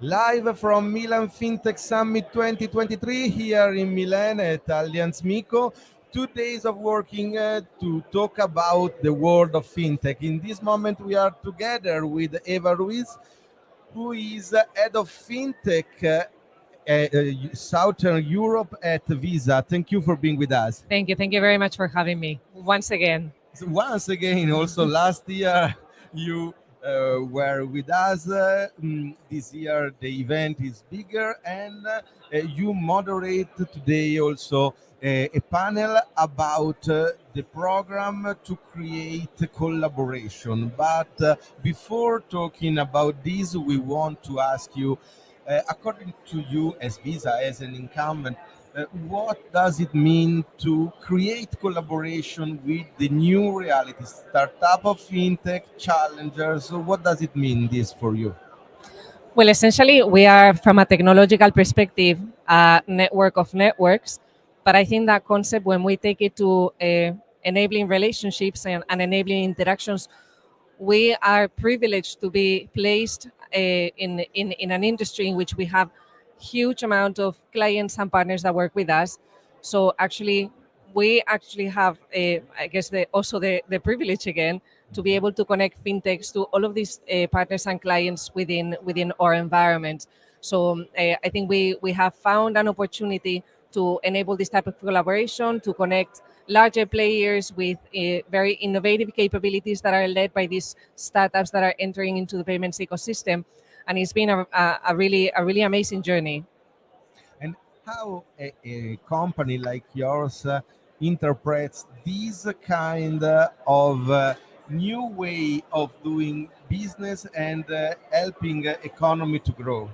Live from Milan Fintech Summit 2023 here in Milan at Allianz MiCo. 2 days of working to talk about the world of fintech. In this moment, we are together with Eva Ruiz, who is head of fintech Southern Europe at Visa. Thank you for being with us. Thank you. Thank you very much for having me once again. So once again, also last year you were with us. This year the event is bigger, and you moderate today also a panel about the program to create collaboration. But before talking about this, we want to ask you, according to you as Visa, as an incumbent, what does it mean to create collaboration with the new reality, startup of fintech, challengers? So what does it mean this for you? Well, essentially, we are, from a technological perspective, a network of networks. But I think that concept, when we take it to enabling relationships and enabling interactions, we are privileged to be placed in an industry in which we have huge amount of clients and partners that work with us. So actually, we actually have, I guess, the privilege again to be able to connect fintechs to all of these partners and clients within our environment. So I think we have found an opportunity to enable this type of collaboration, to connect larger players with very innovative capabilities that are led by these startups that are entering into the payments ecosystem. And it's been a really amazing journey. And how a company like yours interprets this kind of new way of doing business and helping economy to grow?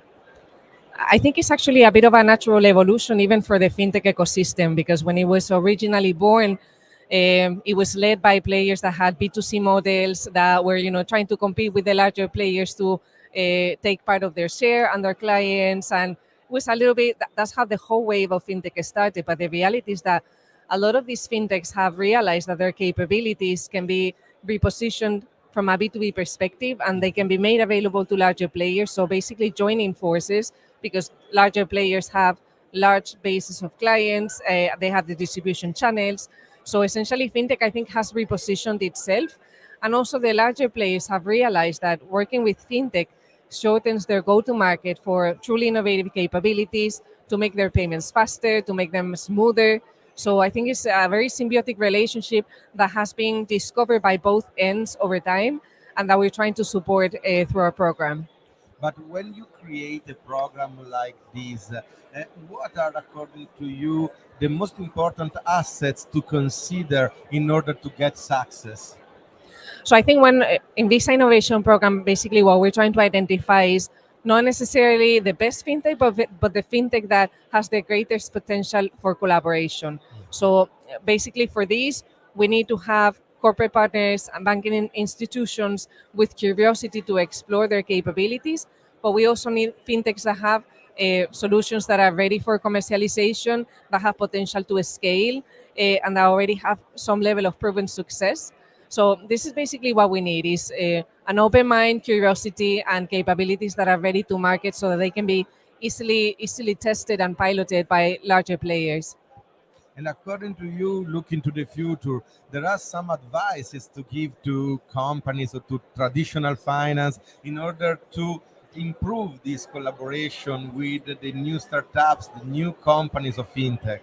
I think it's actually a bit of a natural evolution even for the fintech ecosystem, because when it was originally born, it was led by players that had B2C models that were, trying to compete with the larger players to take part of their share and their clients. And it was a little bit, that's how the whole wave of fintech started. But the reality is that a lot of these fintechs have realized that their capabilities can be repositioned from a B2B perspective, and they can be made available to larger players. So basically joining forces, because larger players have large bases of clients, they have the distribution channels. So essentially, fintech, I think, has repositioned itself. And also the larger players have realized that working with fintech shortens their go-to-market for truly innovative capabilities, to make their payments faster, to make them smoother. So I think it's a very symbiotic relationship that has been discovered by both ends over time, and that we're trying to support through our program. But when you create a program like this, what are, according to you, the most important assets to consider in order to get success? So I think when in this innovation program, basically what we're trying to identify is not necessarily the best fintech, but the fintech that has the greatest potential for collaboration. So basically for this, we need to have corporate partners and banking institutions with curiosity to explore their capabilities, but we also need fintechs that have solutions that are ready for commercialization, that have potential to scale, and that already have some level of proven success. So this is basically what we need, is an open mind, curiosity, and capabilities that are ready to market, so that they can be easily tested and piloted by larger players. And according to you, looking to the future, there are some advices to give to companies or to traditional finance in order to improve this collaboration with the new startups, the new companies of fintech.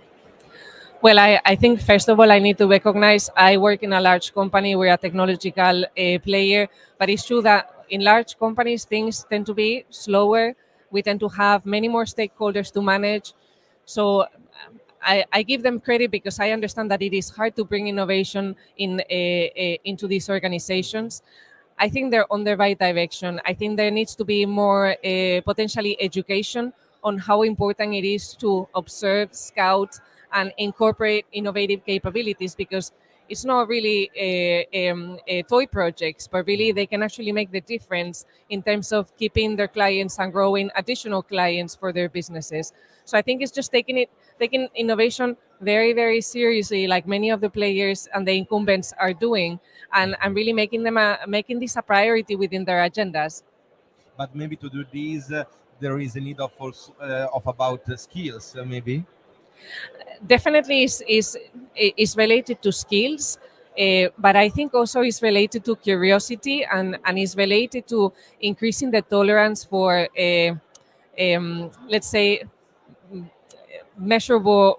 Well, I think first of all, I need to recognize I work in a large company. We're a technological player, but it's true that in large companies, things tend to be slower. We tend to have many more stakeholders to manage. So I give them credit, because I understand that it is hard to bring innovation into these organizations. I think they're on the right direction. I think there needs to be more potentially education on how important it is to observe, scout, and incorporate innovative capabilities, because it's not really toy projects, but really they can actually make the difference in terms of keeping their clients and growing additional clients for their businesses. So I think it's just taking innovation very, very seriously, like many of the players and the incumbents are doing, and really making this a priority within their agendas. But maybe to do this, there is a need of also of about skills, maybe. Definitely is related to skills, but I think also is related to curiosity, and is related to increasing the tolerance for, let's say, measurable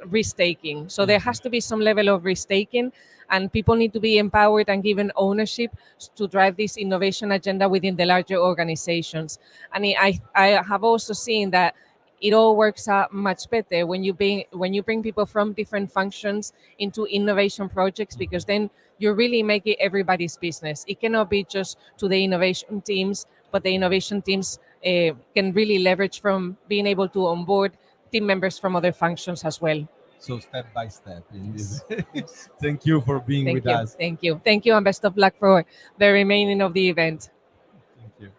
risk taking. So there has to be some level of risk taking, and people need to be empowered and given ownership to drive this innovation agenda within the larger organizations. And I have also seen that it all works out much better when you bring people from different functions into innovation projects, because then you're really making everybody's business. It cannot be just to the innovation teams, but the innovation teams can really leverage from being able to onboard team members from other functions as well. So step by step in this. Yes. Yes. Thank you for being Thank with you. us. Thank you. Thank you, and best of luck for the remaining of the event. Thank you.